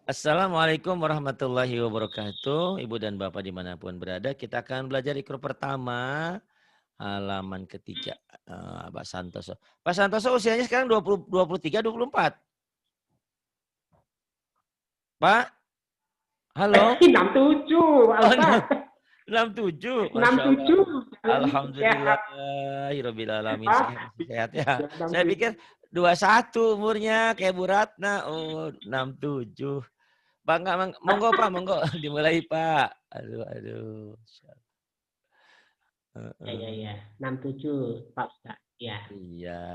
Assalamualaikum warahmatullahi wabarakatuh. Ibu dan Bapak dimanapun berada, kita akan belajar Iqra pertama, halaman ketiga. Pak Santoso. Pak Santoso usianya sekarang 23, 24. Pak, halo? 67, Pak Oh, Ustaz. 67, Masya Allah. 67. Alhamdulillah, Ya. Rabbil Alamin. Ah, Sehat, sehat ya. ya, Saya 67. pikir 21 umurnya kayak Bu Ratna. Oh, 67. Pak, enggak, monggo Pak, monggo. Dimulai Pak. Aduh. Ya. 67, Pak Ustaz. Ya. Iya.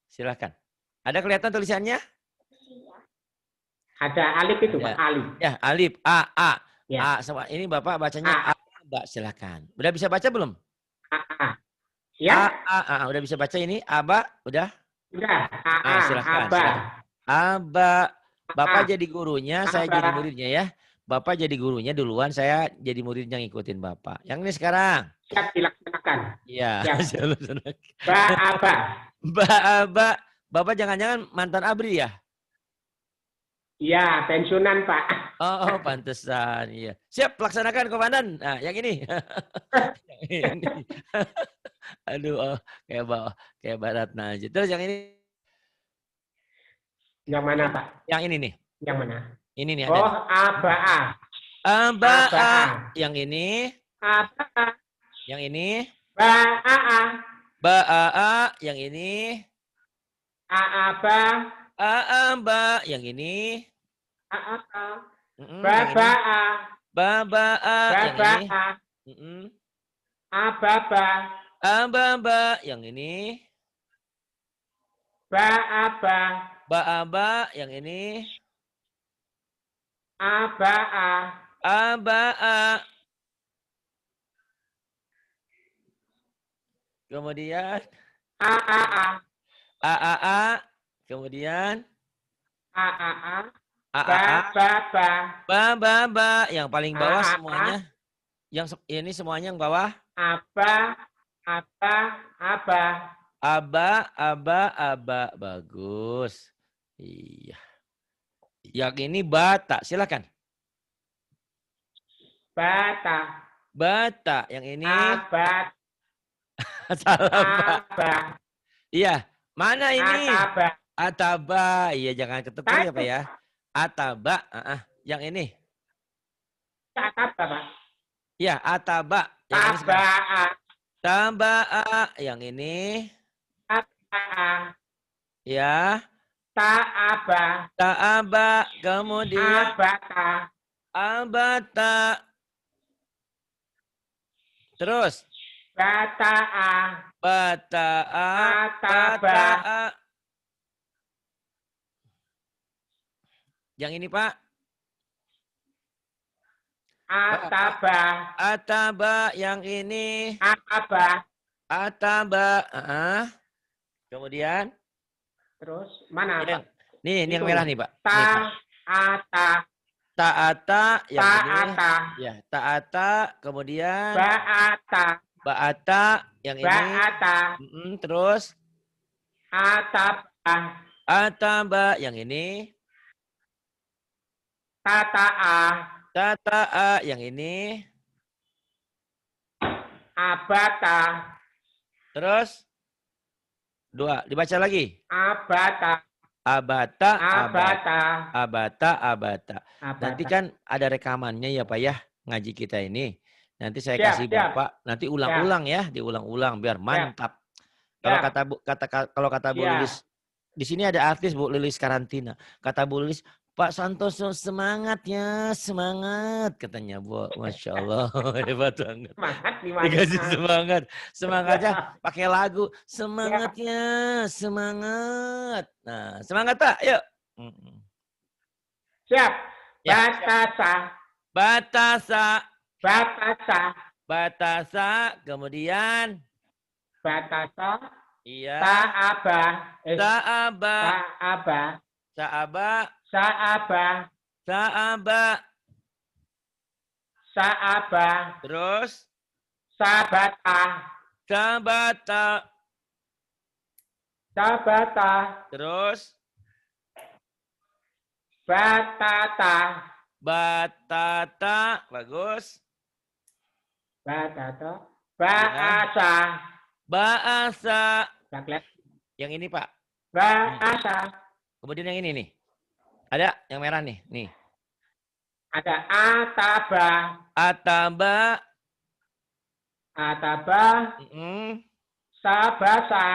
Silahkan. Ada kelihatan tulisannya? Ada alif itu, Ada. Pak. Alif. Ya, alif. A. Ya. Semua. Ini Bapak bacanya A. A. Mbak, silahkan. Udah bisa baca belum? A. Ya. Udah bisa baca ini? Aba? Udah? Udah. A. Silahkan. Aba. Aba. A. Bapak jadi gurunya, saya jadi Aba. muridnya ya. Bapak jadi gurunya duluan, saya jadi muridnya ngikutin Bapak. Yang ini sekarang. Siap dilaksanakan. Iya. Siap. Mbak Ba. Aba. Aba. Bapak jangan-jangan mantan ABRI ya? Ya, pensiunan, Pak. Oh, pantesan. Iya. Siap, laksanakan komandan. Nah, yang ini. Yang ini. Aduh, kayak Barat aja. Terus yang ini. Yang mana, Pak? Yang ini nih. Yang mana? Ini nih ada Oh, nih. Aba. Aba. Aba. Yang ini. Aba. Yang ini. Ba. Ba. Yang ini. Aba. Ba. Yang ini. Yang ini. Ba. Yang ini. Aba. Yang ini. Ba. Yang ini. Aba. Kemudian. A. Kemudian. Ba. Yang paling bawah semuanya. Yang ini semuanya yang bawah. Aba. Bagus. Iya. Yang ini bata. Silakan. Bata. Yang ini. Salah Pak. Iya. Mana ini? Ataba. Iya, jangan ketukar ya Pak ya. Ataba. Yang ini. Ya, ataba. Yang ini sekarang. Taba'a. Yang ini. Ya. Ta'aba. Kemudian. Abata. Terus. Bata'a. Yang ini Pak. Ataba. Yang ini. Ataba. Kemudian. Terus mana, Pak? Ini yang merah nih Pak. Ta'ata. Yang ini. Ya, ta'ata. Kemudian. Ba'ata. Yang ini. Terus. Ataba. Yang ini. Tata'a. Yang ini. Terus. Dua. Dibaca lagi. Abata. Nanti kan ada rekamannya ya Pak ya. Ngaji kita ini. Nanti saya kasih Bapak. Nanti ulang-ulang ya. Diulang-ulang biar mantap. Kalau kata Bu Lilis. Di sini ada artis Bu Lilis karantina. Kata Bu Lilis. Pak Santoso semangatnya. Semangat. Katanya Bu. Masya Allah. Hebat banget. Dikasih semangat. Semangatnya pakai lagu. Semangatnya. Semangat. Nah, semangat Pak. Yuk. Siap. Batasa. Kemudian. Iya. Saaba. Terus. Sabata. Sabata. Terus Batata. batata. Bagus. Batata. Ya. Bahasa. Bahasa. Baklet. Yang ini, Pak. Nih. Bahasa. Kemudian yang ini nih. Ada yang merah nih. Nih. Ada ataba. Ataba. Ataba. Sabasa.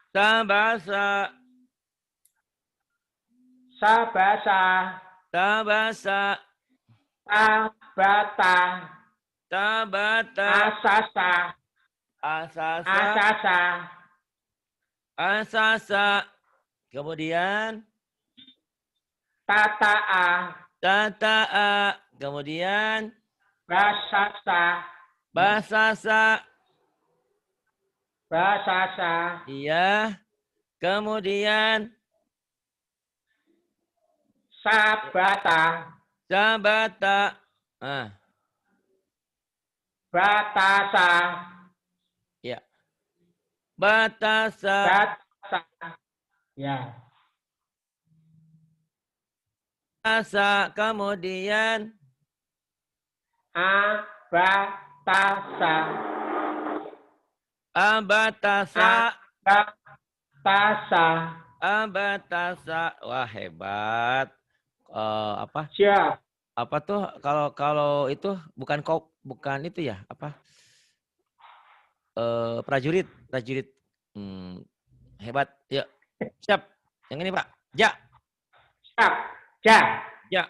Tabasa. Sabasa. Tabasa. Tabata. Tabata. Asasa. Asasa. Asasa. Asasa. Kemudian Tataa. tataa. Kemudian Basasa. basasa. Basasa. Iya. Kemudian Sabata. sabata. Ah, Batasa. ya. Batasa. Batasa. Ya. Batasa. Kemudian Abatasa. abatasa. Abatasa. Abatasa. Wah, hebat. Apa? Siap. Apa tuh kalau itu bukan itu ya, apa? Prajurit. Hebat. Yuk. Siap. Yang ini, Pak. Ja. Siap. Ja. Ja.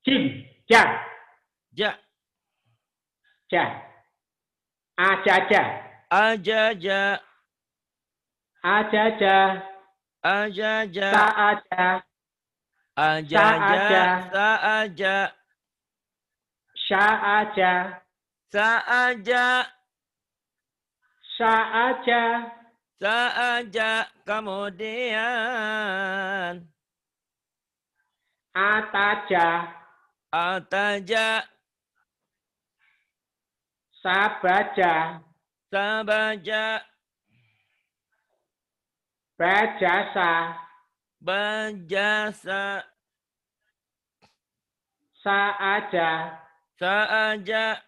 Jim. Ja. Ja. Ja. Ajaja. Ajaja. Ajaja. Ajaja. Saaja. Ajaja. Saaja. Saaja. Saaja. Saaja. Saaja. Saaja. Kemudian Ataja. ataja. Sabaja. Sabaja. Bajasa. Bajasa. Saaja. Saaja.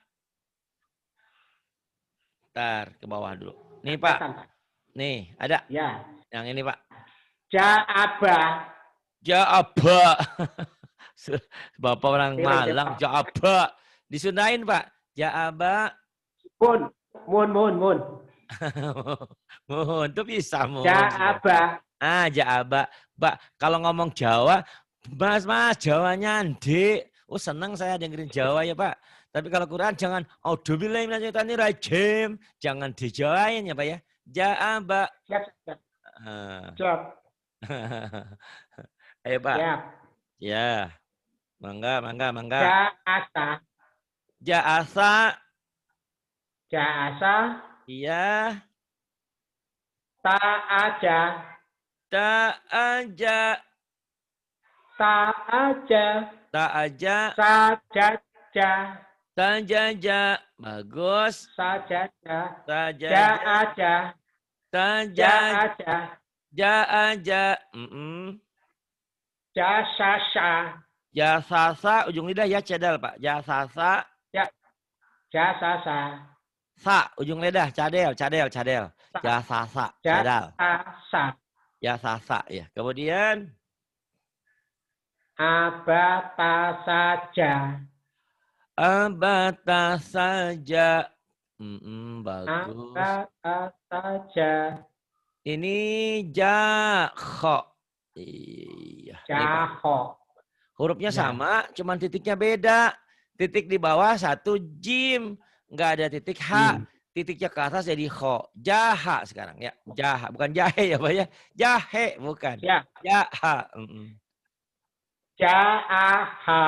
Ntar ke bawah dulu. Nih, Pak. Nih, ada. Ya. Yang ini, Pak. Jaaba. Jaaba. Bapak orang Malang, Jaaba. Disundain, Pak. Jaaba. Mun. Mun, itu bisa, Mun. Jaaba. Jaaba. Pak, kalau ngomong Jawa, Mas, Jawanya Andi. Oh, senang saya dengerin Jawa ya, Pak. Tapi kalau Quran jangan rajim. Jangan dijawain ya, Pak ya. Jaaba. Siap. Siap. Ayo, Pak. Siap. Ya. Mangga. Jaasa. Jaasa. Jaasa. Iya. Taaja. Taaja. Taaja. Taaja. Sajaja. Sajaja. Bagus. Sajaja. Sajaja. Jaaja. Sajaja. Jaaja. Jaaja. Jasasa. Jasasa. Ujung lidah ya cadel, Pak. Jasasa. Jasasa. Sa. Ujung lidah. Cadel. Jasasa. Cadel. Jasasa. Jasasa. Ya. Kemudian. Abata saja. Abata saja. Bagus. Abata saja. Ini jakho. Iya. Jaho. Hurufnya Ya. sama, cuman titiknya beda. Titik di bawah satu jim. Nggak ada titik H. Titiknya ke atas jadi kho. Jaha sekarang ya. Jaha. Bukan jahe ya, Pak ya. Jahe bukan. Ya. Jaha. Jaaha.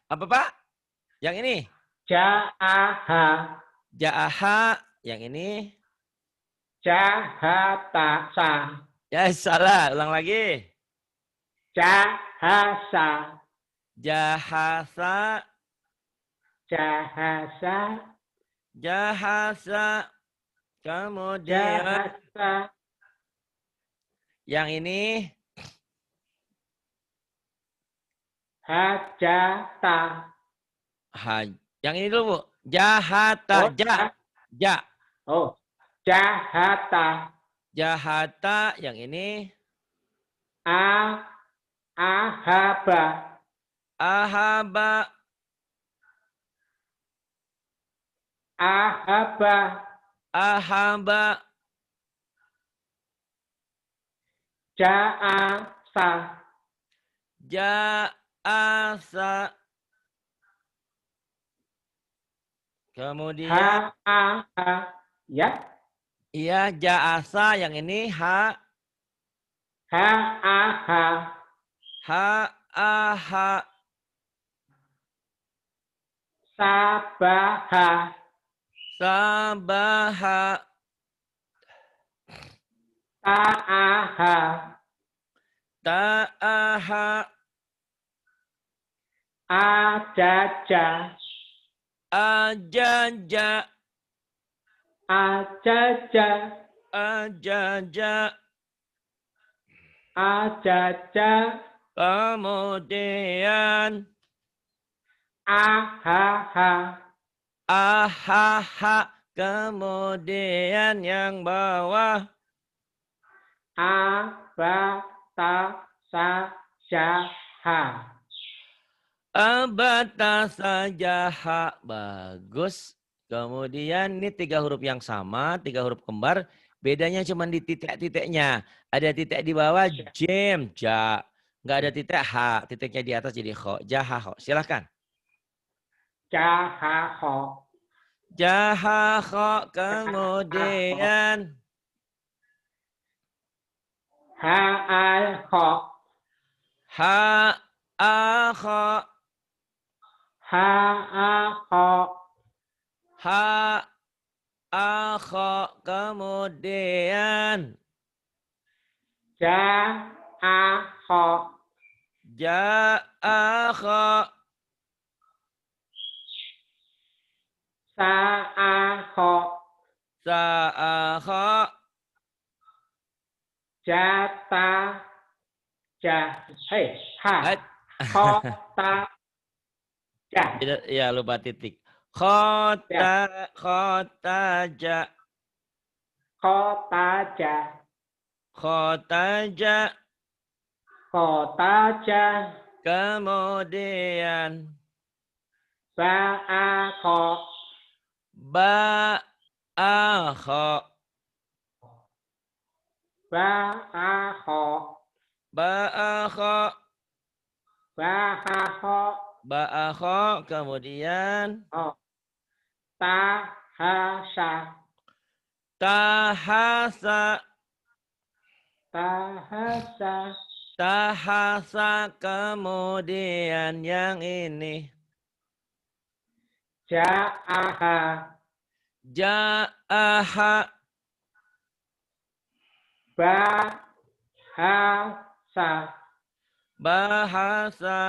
Apa, Pak? Yang ini? Jaaha. Jaaha. Yang ini? Jahatasa. Ya, salah. Ulang lagi. Jahasa. Jahasa. Jahasa. Jahasa. Kemudian. Jahasa. Yang ini hajata. Yang ini dulu, Bu. Jahata. Oh, Ja. oh, jahata. Jahata. Yang ini Ahaba. ahaba. Ahaba. Ahaba. Ja'asa. Ja'asa. Kemudian Ha'aha. Ya. iya, ja'asa. Yang ini Ha'aha. ha'aha. Sabaha. Sabaha. Ta'aha. Ta'aha. Ajaja. Ajaja. Ajaja. Ajaja. Ajaja. Kemudian Ahaha. ahaha. Kemudian yang bawah Abatasajaha. abata sajaha. Bagus. Kemudian ini 3 huruf yang sama, 3 huruf kembar. Bedanya cuma di titik-titiknya. Ada titik di bawah jim, ja. Nggak ada titik ha. Titiknya di atas jadi kho. Jahaho. Silahkan. Jahaho. Jahaho. Kemudian Ha'alho. ha-akho. Ha'aho. Ha-akho. Kemudian Ja'aho. ja-akho. Sa'aho. Sa-akho. Jata. Ha. Hat. Kota. Ja. Ya, lupa titik. Ya. Khota ja. Kota ja. Khota ja. Kota ja. Kemudian Ba'akho. ba-akho. Ba'akho. Ba-akho. Ba'akho. Ba-akho. Kemudian Oh. Tahasa. tahasa. Tahasa. Tahasa. Kemudian yang ini Ja'aha. ja'aha. Bahasa. Bahasa.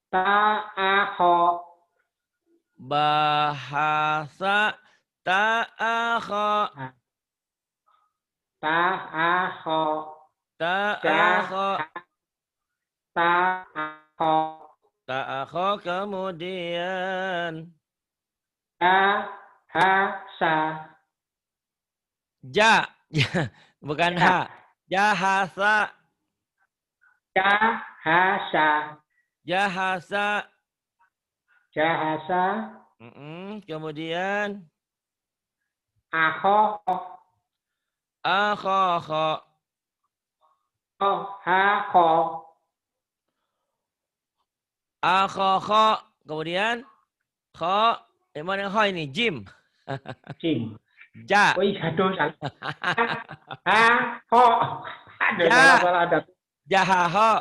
Ta'aho. Bahasa. Ta'akho. Ta'aho. Ta'akho. Ta'aho. Ta'akho. Kemudian Jahasa. ja. Bukan Ya. ha. Jahasa. Jahasa. Jahasa. Jahasa. Kemudian Aho. akho. Haho. Akho. Kemudian kho. Mana kho ini? Jim. Jim. Ja. Oh iya, dosa. Haho. Aduh, Ja. salah ada. Jahaho.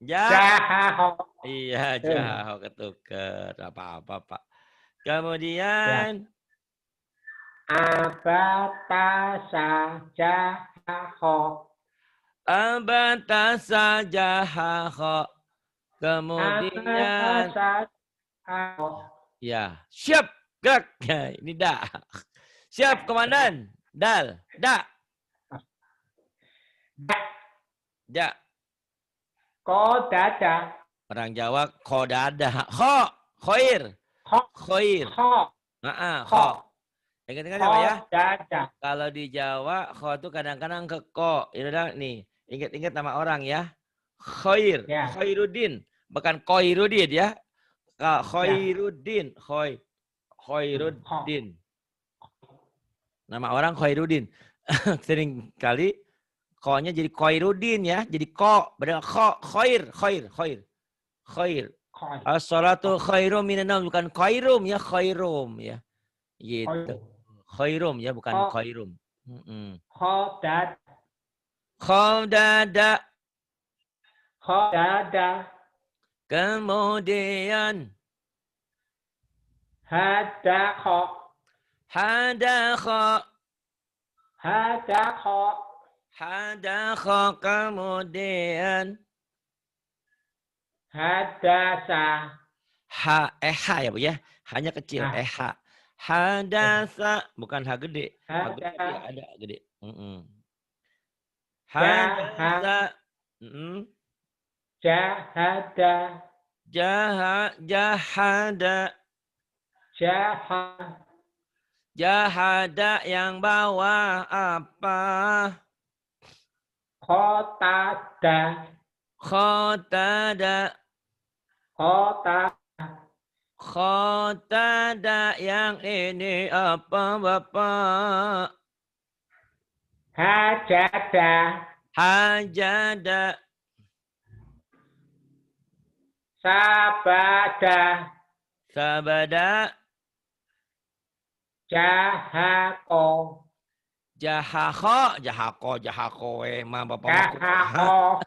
Jahaho. Iya, jahaho ketuker. Apa-apa, Pak. Kemudian Abatasa jahaho. abatasa jahaho. Kemudian Abatasa jahaho. ya, siap, gerak. Ini dah. Siap, komandan. Dal, dak. Ja. Kodada. Orang Jawa kodada. Kho. Khoir. Kho. Khoir. Kho. Kho. Kho. Ingat-ingat ya Pak ya? Kodada. Kalau di Jawa, kho itu kadang-kadang ke ko. Ini udah nih. Ingat-ingat nama orang ya. Khoir. Ya. Khairuddin. Bukan Khairuddin ya. Ya. Khairuddin. Kho. Khairuddin. Nama orang Khairuddin. Sering kali ko-nya jadi Khairuddin ya. Jadi ko. Padahal kho. Khair. Khair. Kho. As-salatu khairum minan naum. Bukan khairum ya. Khairum ya. Gitu. Khairum ya. Bukan khairum. Kodada. Khodada. Kodada. Kemudian. Hadakho. Hadakho. Hadakho. Hadakho. Kemudian. Hadasa. Ha ya Bu ya. Hanya kecil. Ha. Hadasa. Bukan ha gede. Ha gede ada gede. Hadasa. Jahada. Jahada. Jahada yang bawah apa? Khotada. Khotada. Khotada yang ini apa Bapak? Hajada. Hajada. Sabada. Sabada. Jahako. Jahako emang Bapak. Jahako.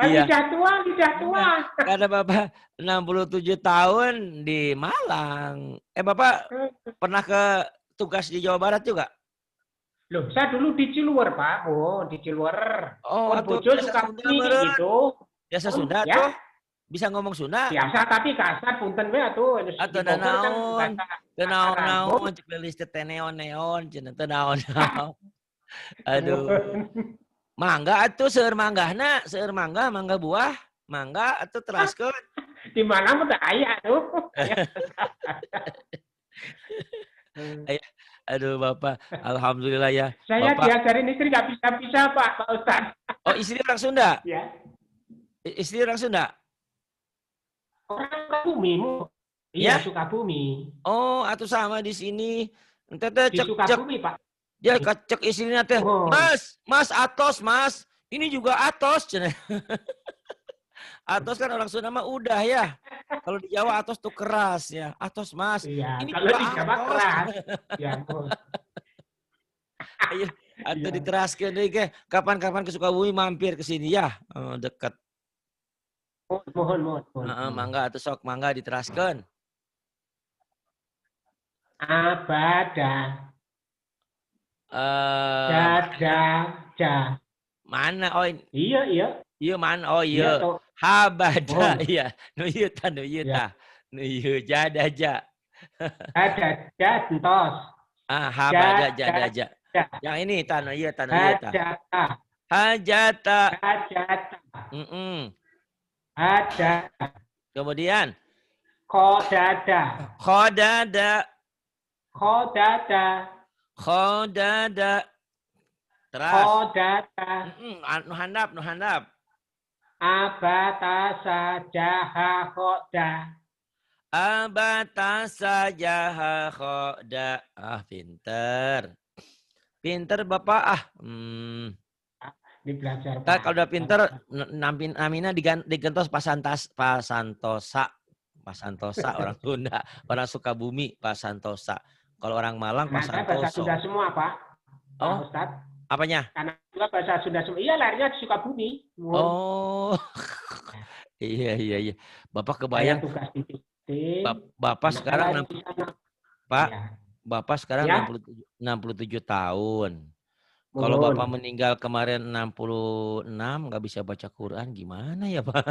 Iya. Lidah tua. Karena Bapak 67 tahun di Malang. Bapak pernah ke tugas di Jawa Barat juga? Loh, saya dulu di Ciluwer, Pak. Oh, di Ciluwer. Oh, Bojo Sukabumi gitu. Biasa Sunda ya. tuh? Bisa ngomong Sunda? Biasa, tapi kasar punten we atuh. Atau naon? Naon, cek list neon, cenah teu naon. Aduh. Mangga atuh seueur manggahna, mangga buah, mangga atuh teraskeun. Di mana mah teu aya atuh. Aduh Bapak, alhamdulillah ya. Saya Bapak, diajarin istri nggak bisa Pak Ustaz. Oh, istri orang Sunda? Ya. Istri orang Sunda? Orang Sukabumi. Iya, Sukabumi. Oh, atuh sama di sini. Ente teh Di Sukabumi, Pak. Ya cek istrinya teh, Mas Atos, Mas. Ini juga Atos, cenah. Atos kan orang Sunda mah udah ya. Kalau di Jawa Atos tuh keras ya. Atos, Mas. Iya, ini kalau di Jawa keras. Ya, Ayo, atuh diteraskeun deui ge. Kapan-kapan ke Sukabumi mampir ke sini ya. Dekat. Mohon. Mangga atuh sok mangga diteraskeun. Abada. Mana? Oh, iya. Iya mana? Oh iya. Habada iya. Nu ieu tah. Nu ieu jada. Ada entos. Habada jada. Yang ini tah nu ieu tah. Hajata. Ada. Kemudian Khodada. Terus. Khodada. Nu handap. Abatasa jaha khoda. Abatasa jaha khoda. Pinter Bapak Dibelajar. Kalau udah pinter, Amina digentos Pasantosa orang Sunda, orang Sukabumi Pasantosa. Kalau orang Malang Pasantoso. Bahasa Sunda semua, Pak. Oh, Ustaz. Apanya? Karena juga bahasa Sunda semua. Iya, lahirnya di Sukabumi. Oh, iya. Bapak kebayang. Bapak sekarang Pak, Bapak sekarang 67 tahun. Kalau Bapak meninggal kemarin 66, nggak bisa baca Quran, gimana ya Pak?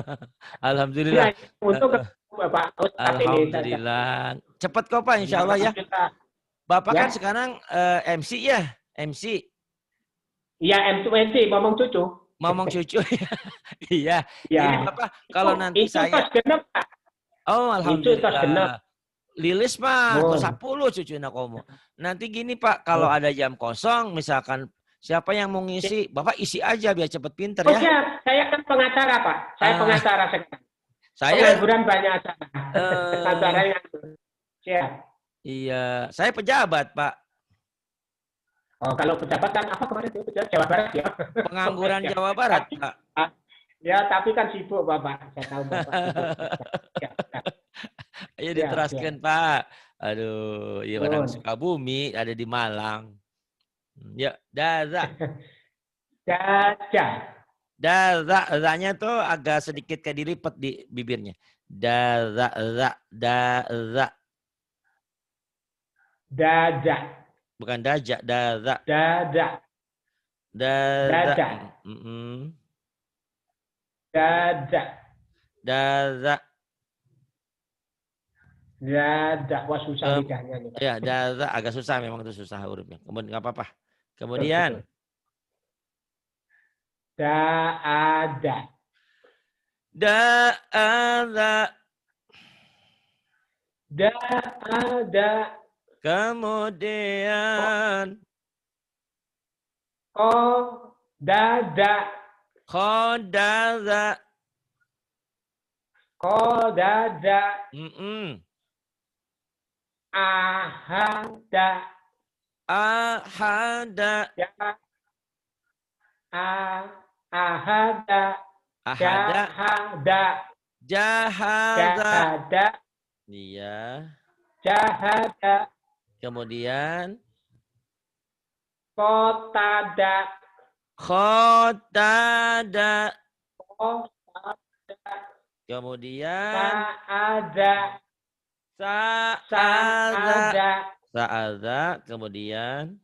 Alhamdulillah. Untuk Bapak Alhamdulillah. Cepat kok Pak, insya Allah ya. Bapak kan sekarang MC ya? MC. Iya, M20, ngomong cucu. Ngomong cucu. Iya. Ini Ya, Bapak, kalau nanti itu saya, tas genep, Pak. oh Itu tas genep. alhamdulillah. Lilis mah Oh, 10 cucu komo. Nanti gini Pak, kalau oh, ada jam kosong, misalkan siapa yang mau siap. ngisi, Bapak isi aja biar cepet pinter Oh, ya. siap. Saya kan pengacara, Pak. Saya Ah, pengacara sekarang. saya Pengangguran banyak acara. eh Acaranya. Siap. iya, saya pejabat Pak. Oh, kalau pejabat kan apa kemarin itu pejabat Jawa Barat ya. Pengangguran Jawa Barat Tapi, Pak. ya, tapi kan sibuk Bapak. Saya tahu Bapak sibuk. Siap, siap, Ayo siap, diteraskan siap. Pak. Aduh, iya orang Nun. Sukabumi ada di Malang. Ya, daza. Gajah. Za-nya tuh agak sedikit kayak dilipat di bibirnya. Da-za. Dada. Bukan daja, daza. Dada. Daza. Dada. Dada. Daza. Dada. Wah, susah lidahnya nih, Pak. Ya, daza agak susah memang itu susah hurufnya. Kemudian nggak apa-apa. Betul, betul. Kemudian Daada. da-za. Daada. Kemudian Oh, dada. khodaza. Oh, dada. Ahada. Ahada. Ya. Ahada. Ahada. Jahada. Jahaza. Jahada. Iya. Jahada. Kemudian Kotada. khotada. Kotada. Kemudian Saada. sa'aza. Saada. Sa'aza. Kemudian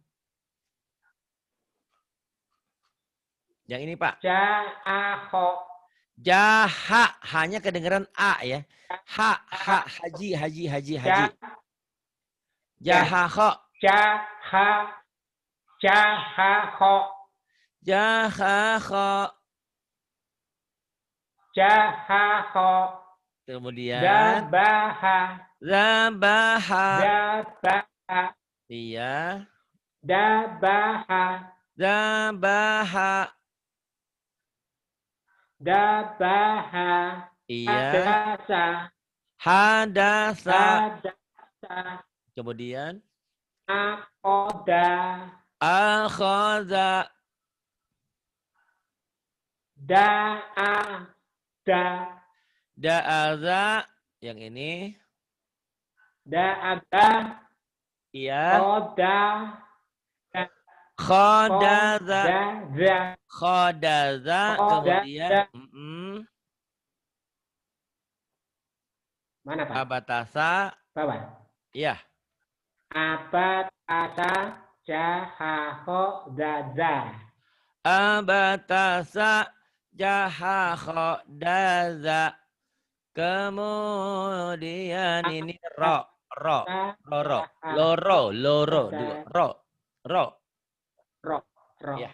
yang ini Pak. Ja'aho. Jaha. Hanya kedengeran A ya. Haji. Jahaho. Jahaho. Jahaho. Jahaho. Kemudian Dabaha. zabaha. Dabaha. Iya. Dabaha. Zabaha. Dabaha. Iya. Hadasa. Hadasa. Hadasa. Kemudian Akhoda. akhadha. Da'ada. Da'adha. Yang ini. Da'ada. Iya. Khoda. Khodaza. Khodaza. Khodaza. Kemudian. Mana Pak? Abatasa. Bawah. Iya. Abatasa. Jahaho. Daza. Abatasa. Jahaho. Daza. Kemudian ini ro. Loro. Dua. Ro. Ya.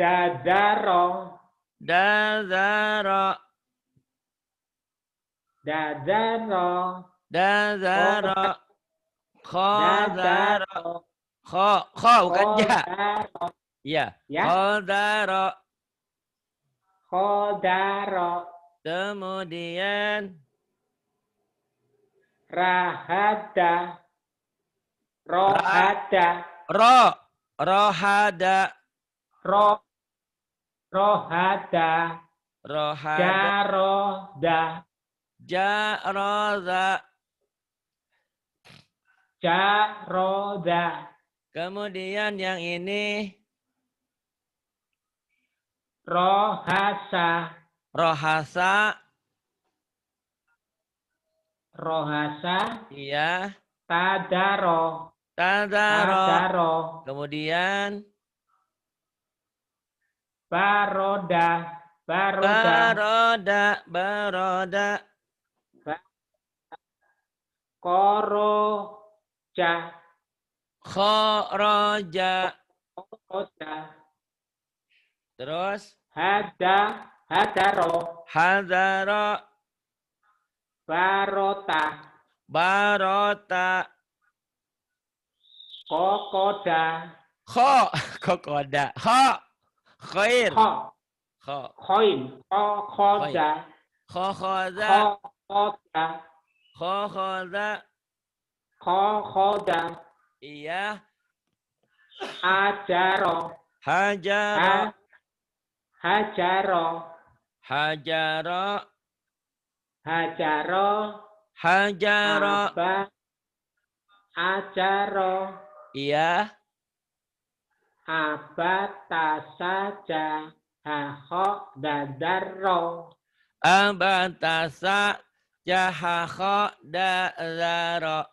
Dadaro. Dazaro. Khodaro. Kho bukan ja. Iya. Khodaro. Kemudian Rahada. rohada. Jaroda. Kemudian yang ini Rohasa. Iya. Tadaro. Kemudian Baroda. Koroja. Kharaja. Kharaja. Terus Hadaro. hadara. Barota. Barota. Kokoda. Kokoda. Khair. Khoin. Kokoda. Khoda. Kokoda. Khoda. Kokoda. Iya. Ajaro. Hajaro. Hajaro. Hajaro. Hajaro. Hajaro. Ajaro. Iya. Abatasaja. Haho dadaro. Abatasa jahakho dazaro.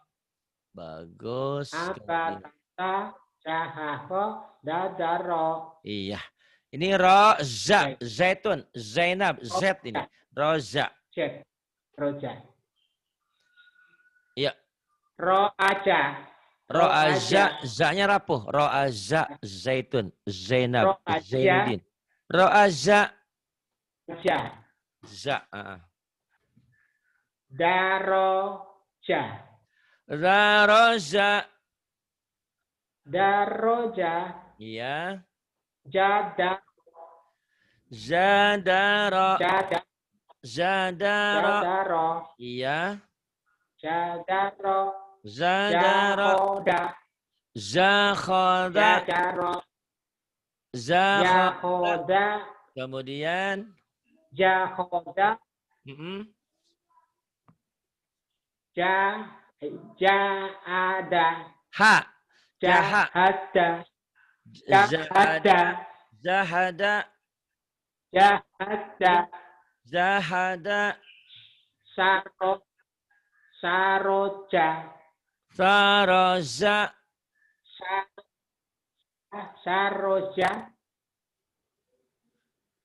Bagus. Abatasa jahaho dadaro. Iya. Ini roza, zaitun, Zainab, Z ini. Roza. Z. Roja. Iya. Roaja. Roaza, za-nya rapuh. Roaza, zaitun, Zainab, Zainuddin. Roaza. Ja. Za. Daroja. Daroza. Daroja. Iya. Jada. Zadaro. Jada. Zadaro. Jadaro. Iya. Jadaro. Zadaro. Jahoda. Zakhoda. Jadaro. Zakhoda. Jahoda. Kemudian. Jahoda. Jaada. Ha. Jahada. Zahada. Zahada. Jahada. Zahada. Saroja. Saroza. Saroja.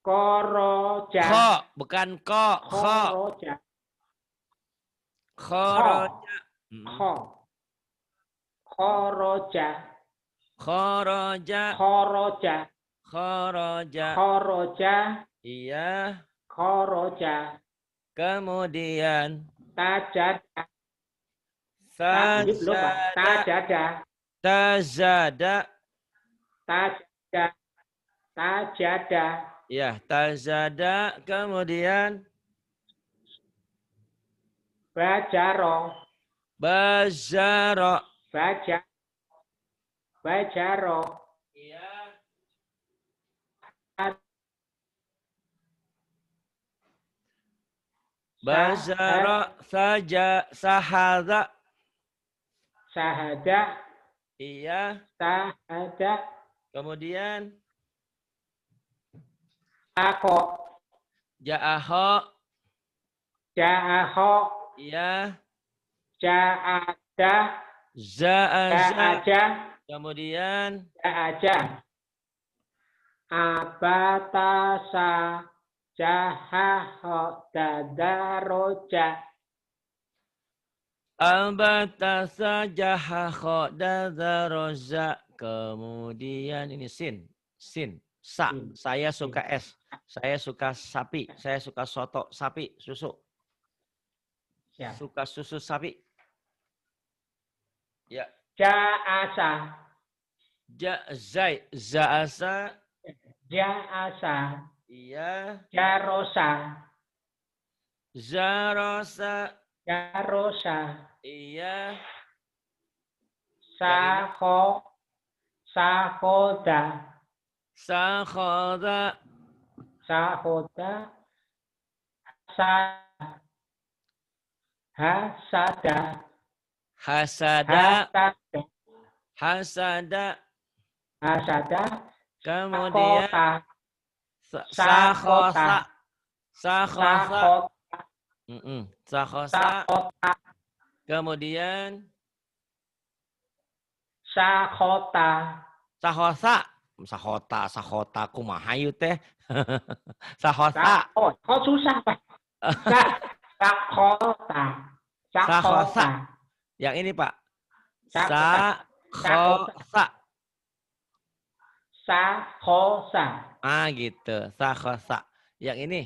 Koroja. Kho, bukan ko. Kho. Koroja. Khoroja. Khoroja. Khoroja. Khoroja. Khoroja. Khoroja. Iya. Khoroja. Kemudian. Tajada. Tajada. Tajada. Tajada. Tajada. Tajada. Ya, tajada. Kemudian. Bajaro. Bajaro. Bajaro. Iya. Bajaro saja sahada. Sahada. Iya. Sahada. Kemudian. Ako. Ja'aho. Ja'aho. Iya. Ja'ada. Za'aza. Kemudian. Ja'aja. Abatasa. Jahaho dadaroja. Abatasa jahaho dadaroja. Kemudian ini sin. Sin. Sa. Saya suka es. Saya suka sapi. Saya suka soto sapi. Susu. Ya. Suka susu sapi. Ya. Ja'asa. Za'asa. Ja'asa. Iya. Jarosa. Zarosa. Jarosa. Iya. Sahoda. Sakhoda. Sahoda. Hasada. Hasada. Hasada. Hasada. Kemudian. Sakota. Sakhosa. Sakhosa. Kemudian. Sakota. Sahosa. Sahota kumaha ieu teh. Sahosa. Kok susah, Pak? Sakota. Sahosa. Yang ini, Pak. Khosa. Sakhosa. Gitu. Sakhosa. Yang ini.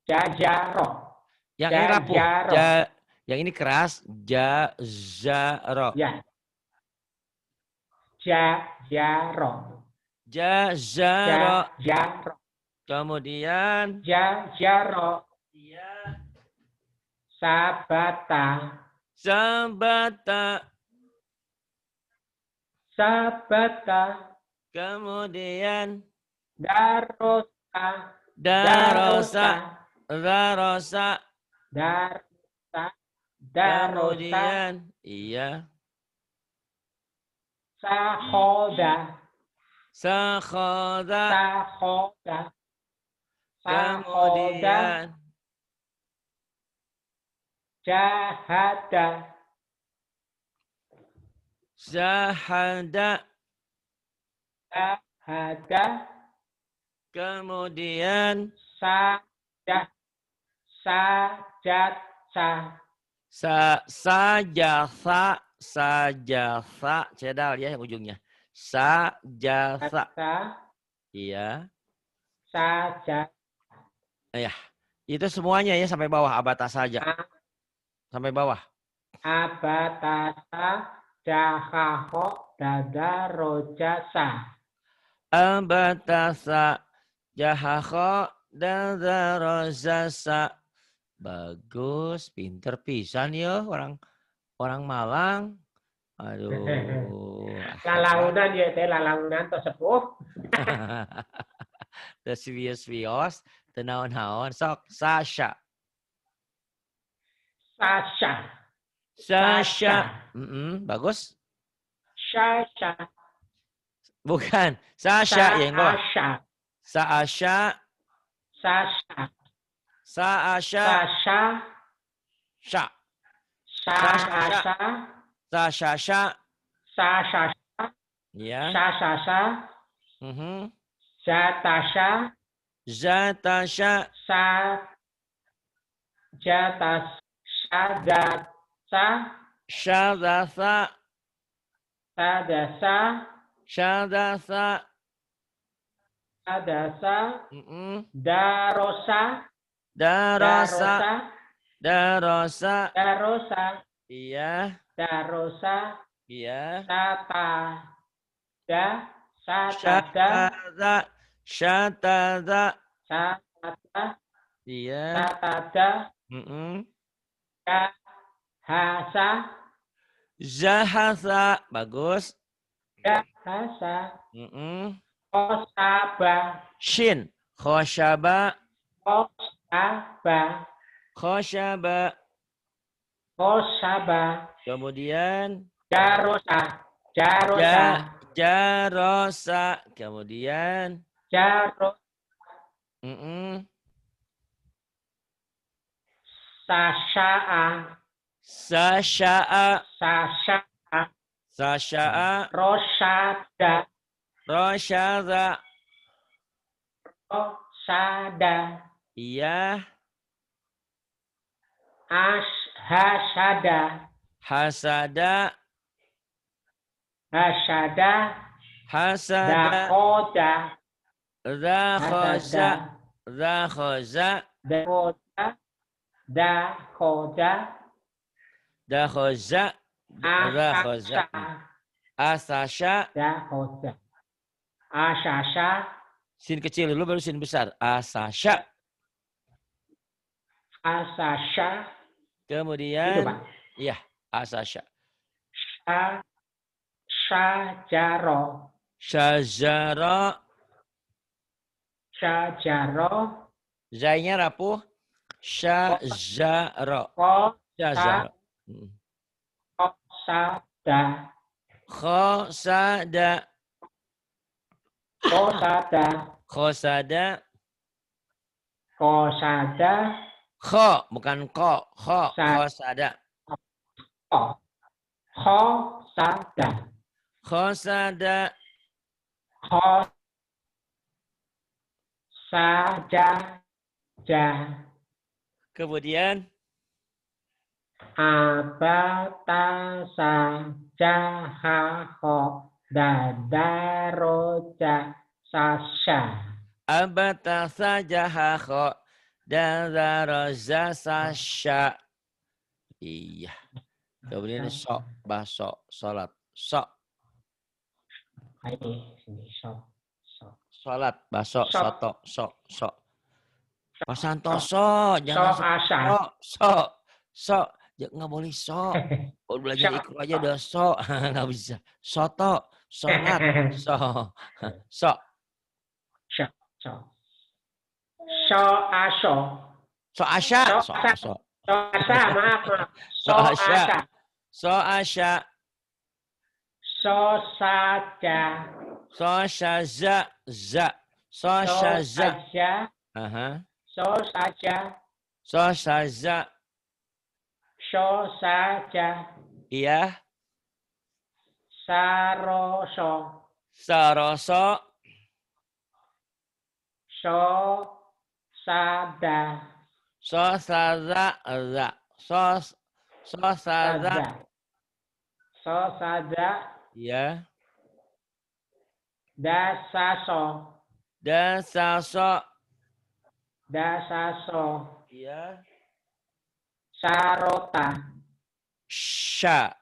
Jajaro. Yang ini rapuh. Yang ini keras. Jazaro. Ya. Jajaro. Jazaro. Jajaro. Kemudian. Jajaro. Iya. Sabata. Sabata. Sabata. Kemudian. Darosa. Darosa. Darosa. Darosa. Darosa. Kemudian. Iya. Sakhoda. Sakhoda. Sakhoda. Kemudian. Jahada. Zahada. Jahada. Kemudian. Sajah. Sajasa. Sajasa. Sajasa. Cedal ya yang ujungnya. Sajasa. Iya. Saja. Ya. Itu semuanya ya sampai bawah. Abata saja. Sampai bawah. Abatasa. Jahaho. Dadarojasa. Abatasa. Jahaho. Dadarojasa. Bagus. Pinter pisan ya orang Malang. Aduh. Lalaunan ya teh lalaunan to sepuh. Terus wios-wios. Tenaon-naon. Sok. Sasha. Sasha. Sasha. Bagus. Sasha. Bukan. Sasha yang bawah. Sasha. Sasha. Sasha. Sasha. Sha. Sasha. Sasha. Sasha. Ya. Sasha. Zatasha. Zatasha. Jatas. Sadasa. Shadasa. Sadasa. Shadasa. Sadasa. Darosa. Darosa. Darosa. Darosa. Iya. Darosa. Iya. Satada. Shatada. Shatada. Satada. Iya. Satada. Jahasa. Zahasa. Bagus. Jahasa. Khosaba. Shin. Khoshaba. Khosaba. Khoshaba. Khosaba. Kemudian. Jarosa. Jarosa. Jarosa. Kemudian. Jarosa. Sasha'a. Sasha'a. Sasha'a. Sasha'a. Rosada. Roshada. Rosada. Iya. Hasada. Hasada. Hasada. Hasada. Dakhoda. Zakhoza. Zakhoza. Dakhoda. Dakhoda. Dakhoza. Zakhoza. Asasha. Dakhoda. Asasha. Sin kecil dulu baru sin besar. Asasha. Asasha. Kemudian. Itu, Pak. Iya. Asasha. Syajaro. Syajaro. Syajaro. Zainya rapuh. Syajaro. Syajaro. Khosada. Khosada. Khosada. Khosada. Khosada. Kho, bukan ko. Kho. Khosada. Khosada. Khosada. Khosada. Kemudian. Abatasa jahaho dadaroja sasya. Abatasa jahaho dadaroja sasya. Iya. Kemudian sok, baso, sholat. Sok. Sholat, baso, soto, sok. Pak Santoso, jangan sok. Nggak boleh sok. Kalau belajar ikro aja udah sok. Nggak bisa. Soto, sholat, sok. So Asya. maaf. So asya. So saja. So syaza, za. So syaza. So saja. So syaza. So saja. Iya. Saroso. Saroso. So sada. So sada, za. So sada. So sada. Iya. Dasaso. Iya. Sarota. Syarota.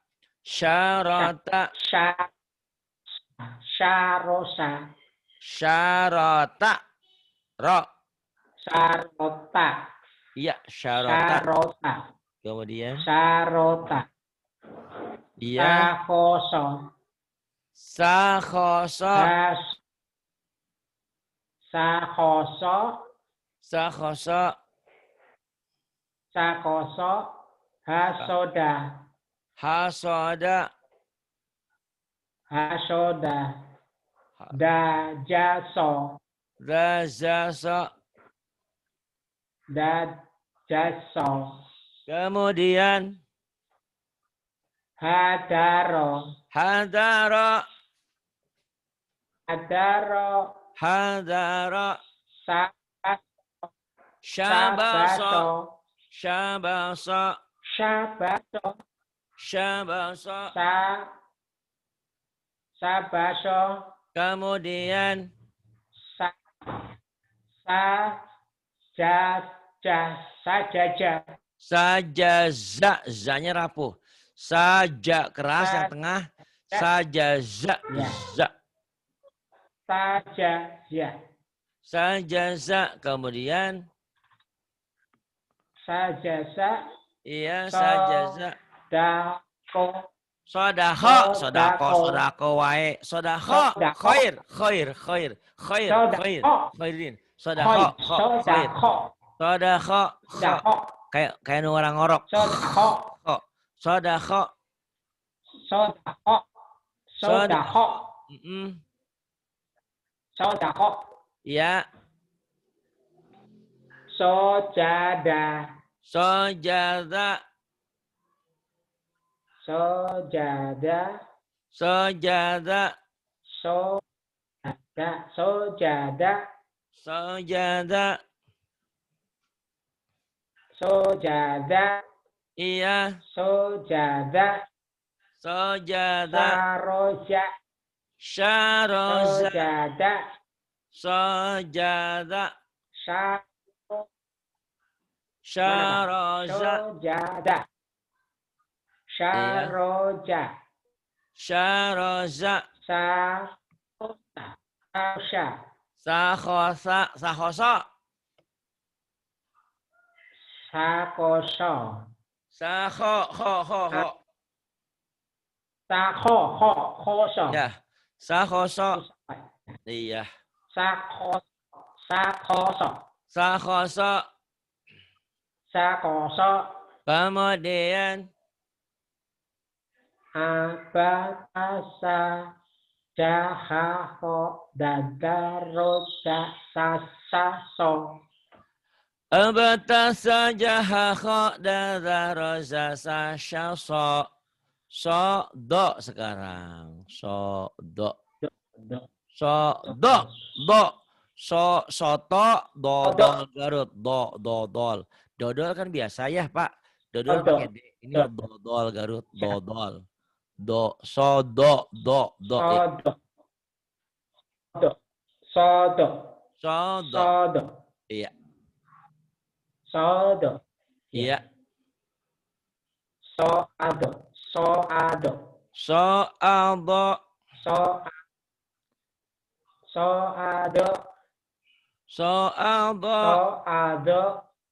Syarosa. Syarota. Ro. Sarota. Iya, syarota. Sarota. Kemudian. Sarota. Iya. Sakhoso. Hasoda. Dajaso. Kemudian. Hadaro. Syabaso. Sabaso. Kemudian. Sajaza. Zanya rapuh. Saja keras yang tengah. Sajaza. Sajaza. Kemudian. Iya, sajaza. Sodako wae. Khairin. Sodako. Kayak nu orang ngorok. Sodako. Iya. Sojada. Iya. Sojada. Ya, sakhoso. Iya. Sakhoso. Kemudian. Abatasa jahaho dadaroja sasaso. Abatasa jahaho dadaroja sasaso. So do sekarang. So do. Soto dodol Garut. Dodol. Dodol kan biasa ya Pak. Dodol pakai D. Ini dodol Garut, dodol. Do, so, do, ya. Sodo. Sodo. Sodo. Sodo. Iya. Sodo. Iya. Soado. Soado. Soaldo. Soado. Soaldo. Soado.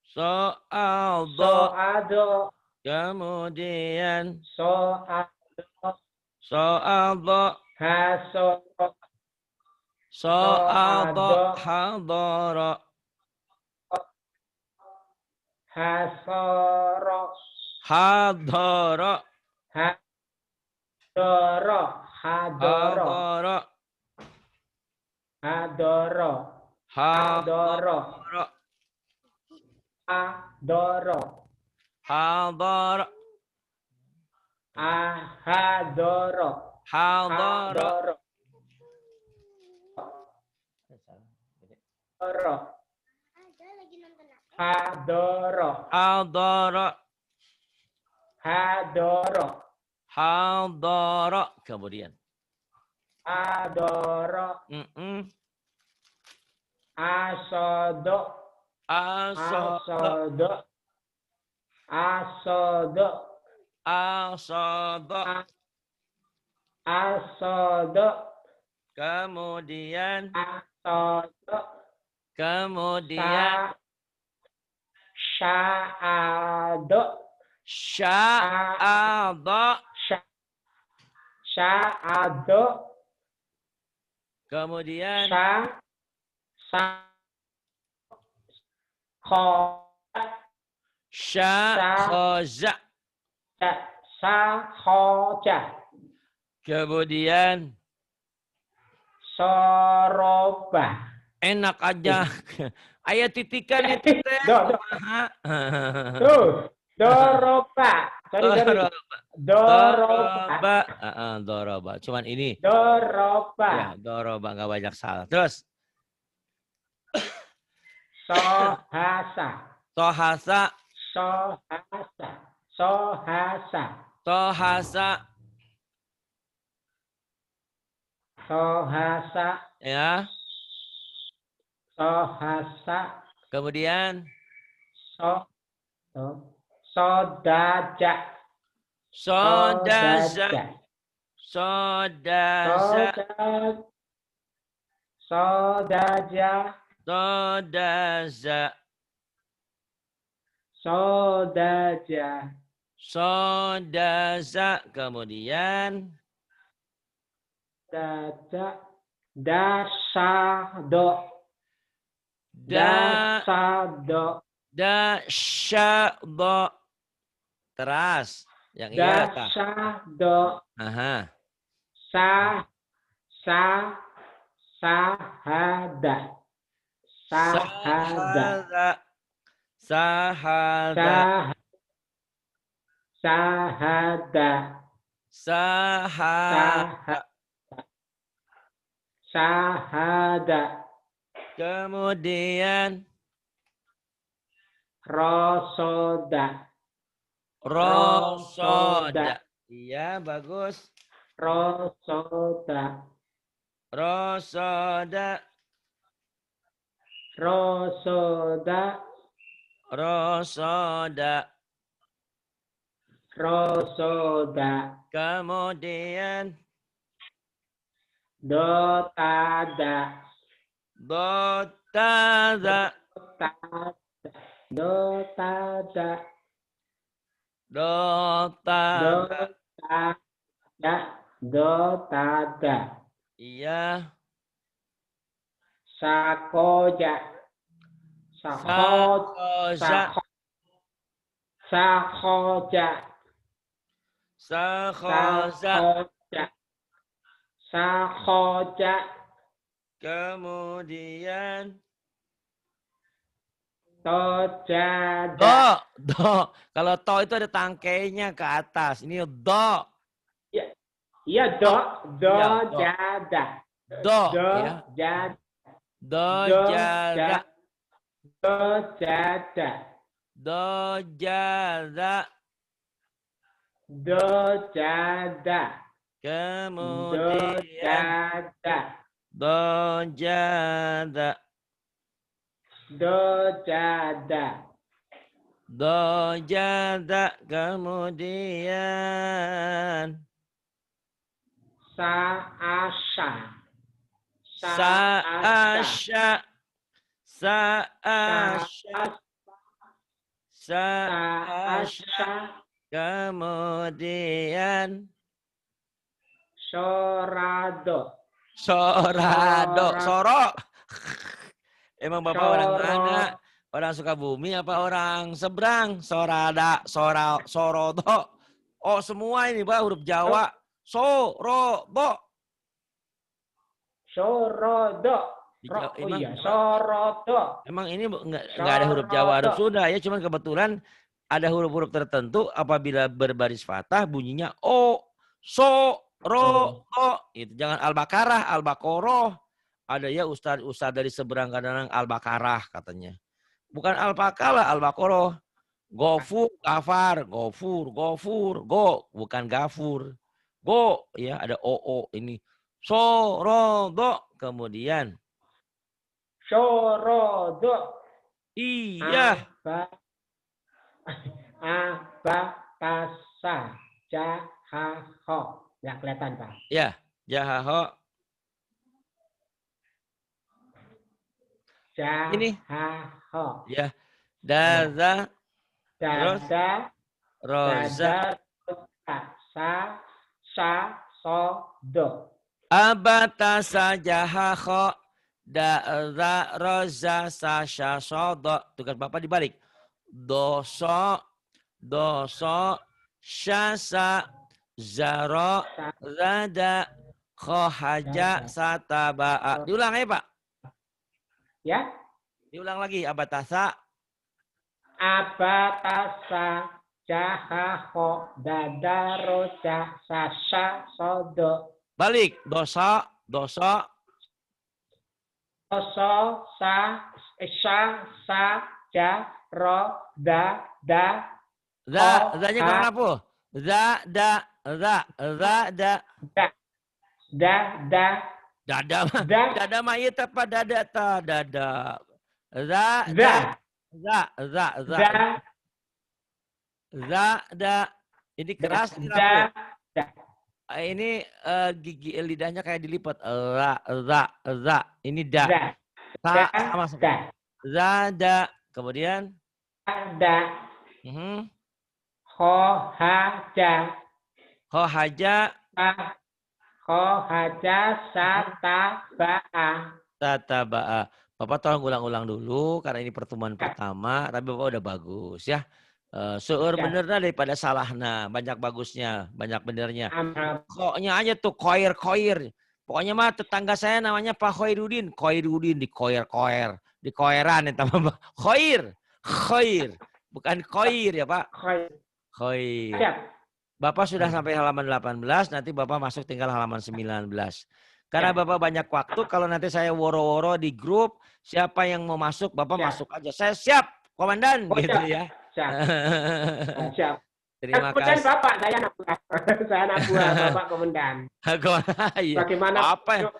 Soaldo. Soado. Kemudian Soado. soaldo. Hasoro. Soaldo. Hadoro. Hasoro. Hadoro. Hadoro. Hadoro. Hadoro. Hadoro. Hadoro. Hadoro. Hadoro. Ahadoro. Hadoro. Hadoro. Hadoro. Hadoro. Hadoro. Hadoro. Kemudian. Hadoro. Asodo. Asodo. Asodo. Asodo. Asodo. Kemudian. Asodo. Kemudian. Sya'ado. Sya'ado. Sya'ado. Kemudian. Syakhoza. Sakhoja. Kemudian. Soroba. Enak aja. Ayat titikan itu teh. Tuh. Doroba. Sorry. Doroba. Doroba. Cuman ini. Doroba. Ya, doroba. Nggak banyak salah. Terus. Sohasa. Tohasa. Sohasa. Sohasa. Tohasa. Sohasa. Ya. Sohasa. Kemudian. Sodaja. Sodaza. Sodaza. Sodaja. Sodaza. Sodaja. Sodaza. Kemudian. Daja. Dasado. Dasado. Dasyado. Teras. Yang iya apa? Dasado. Aha. Sahada. Sahada. Sahada. Sahada. Sahada. Sahada. Kemudian. Rosoda. Rosoda. Iya, bagus. Rosoda. Rosoda. Rosoda. Rosoda. Rosoda. Kemudian. Dotada. Dotada. Dotada. Dotada. Dotada. Iya. Sakoja. Sakoja. Sakoja. Sakhoza. Sakoja. Kemudian. Tojada. Do. Kalau to itu ada tangkainya ke atas. Ini do. Iya, jada. Do. Ya. Jada. Do jada. Do jada. Dojada. Dojada. Kemudian Dojada. dojada. Dojada. Dojada. Kemudian Sa'asha. Sa'asya. Sa'asya. Sa'asya. Kemudian Sorado. Sorado. Soro. Emang Bapak orang mana? Soro. Orang Sukabumi apa orang seberang? Sorada, Sorodo. Oh semua ini Pak huruf Jawa. Sorodo. Sorodo. Oh iya, Sorodo. Emang ini nggak ada huruf Jawa, huruf Sunda ya. Cuman kebetulan ada huruf-huruf tertentu apabila berbaris fathah bunyinya O, So, Ro, O. Itu jangan Al-Baqarah, Al-Baqarah. Ada ya ustaz dari seberang kadang Al-Baqarah katanya. Bukan Al-Baqarah, Al-Baqarah. Gofur, Gafar, Gofur, Go, bukan Gafur. Go, ya ada O ini. Sorodo, kemudian. Sorodo. Iya. Abatasa. Jahaho. Nggak kelihatan, Pak. Ya, Jahaho. Ini. Jahaho. Ya. Daza. Dada. Roza. Sodo. Abatasa jahaho. Daza roza sasha sodo. Tugas Bapak dibalik. Doso. Syasa. Zaro. Rada. Khohaja. Sataba'a. Diulang ya Pak? Ya. Diulang lagi. Abatasa. Abatasa. Jahaho. Dada roza sasha sodo. Balik. Dosa. Sa, ja, ro, da. Za-nya kurang apa? Da. Dada mah iya apa dada ta dada. Za. Ini keras ini apa? Ini gigi lidahnya kayak dilipat. Za. Ini da. Sama. Zada. Kemudian Da. Khohaja. Sataba'a. Bapak tolong ulang-ulang dulu karena ini pertemuan pertama, tapi Bapak udah bagus ya. Seueur benernya daripada salahnya, banyak bagusnya, banyak benernya. Koknya aja tuh koir. Pokoknya mah tetangga saya namanya Pak Khoirudin di koir. Di koiran itu Bapak. Khoir. Bukan koir ya Pak. Khoir. Bapak sudah sampai halaman 18, nanti Bapak masuk tinggal halaman 19. Karena Bapak banyak waktu, kalau nanti saya woro-woro di grup, siapa yang mau masuk, Bapak masuk aja. Saya siap, Komandan, gitu ya. Siap. Terima kasih. Bapak, saya anak buah Bapak Komandan. Bagaimana?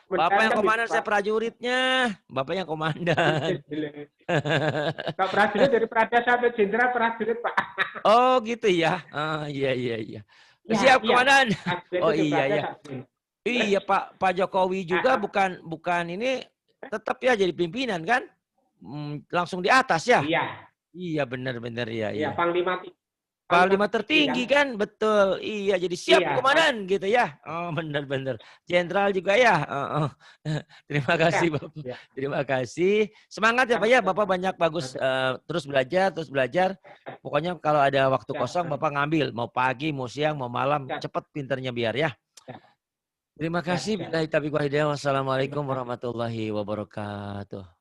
Bapak yang komandan, saya prajuritnya. Bapak yang komandan. Pak prajurit dari Prada sampai jenderal prajurit, Pak. Oh gitu ya. Iya. Siap Komandan. Oh iya. Iya Pak Jokowi juga bukan ini tetap ya jadi pimpinan kan? Langsung di atas ya? Iya benar ya. Iya Panglima tertinggi kan? Betul. Iya jadi siap Komandan gitu ya. Oh benar. Jenderal juga ya. Terima kasih Bapak. Terima kasih. Semangat ya Pak ya. Bapak banyak bagus terus belajar. Pokoknya kalau ada waktu kosong Bapak ngambil. Mau pagi, mau siang, mau malam. Cepet pinternya biar ya. Terima kasih. Billahi taufiq wal hidayah. Wassalamualaikum warahmatullahi wabarakatuh.